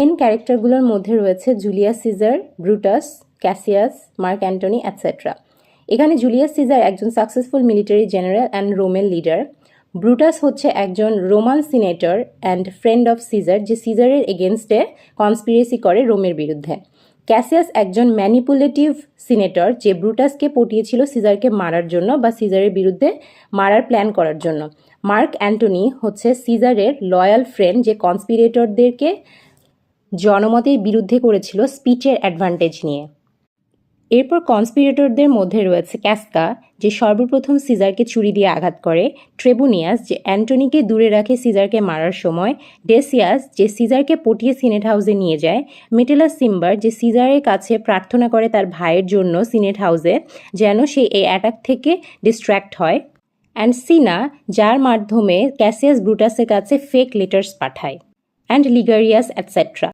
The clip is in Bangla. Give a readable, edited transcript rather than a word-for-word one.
মেন ক্যারেক্টারগুলোর মধ্যে রয়েছে Julius Caesar, Brutus, Cassius, Mark Antony etcetera. এখানে জুলিয়াস সিজার একজন successful military general and Roman leader. Brutus হচ্ছে একজন Roman senator and friend of Caesar, যে সিজারের এগেনস্টে কনস্পিরেসি করে রোমের বিরুদ্ধে। ক্যাসিয়াস একজন ম্যানিপুলেটিভ সিনেটর, যে ব্রুটাসকে পটিয়েছিল সিজারকে মারার জন্য বা সিজারের বিরুদ্ধে মারার প্ল্যান করার জন্য। মার্ক অ্যান্টনি হচ্ছে সিজারের লয়াল ফ্রেন্ড, যে কনস্পিরেটরদেরকে জনমতের বিরুদ্ধে করেছিল স্পিচের অ্যাডভান্টেজ নিয়ে। এরপর কনস্পিরেটরদের মধ্যে রয়েছে ক্যাসকা, যে সর্বপ্রথম সিজারকে ছুরি দিয়ে আঘাত করে, ট্রেবুনিয়াস, যে অ্যান্টনিকে দূরে রাখে সিজারকে মারার সময়, ডেসিয়াস, যে সিজারকে পটিয়ে সিনেট হাউসে নিয়ে যায়, মেটেলাস সিম্বার, যে সিজারের কাছে প্রার্থনা করে তার ভাইয়ের জন্য সিনেট হাউসে যেন সে এই অ্যাটাক থেকে ডিস্ট্র্যাক্ট হয়, অ্যান্ড সিনা, যার মাধ্যমে ক্যাসিয়াস ব্রুটাসের কাছে ফেক লেটার্স পাঠায়, অ্যান্ড লিগারিয়াস এটসেট্রা।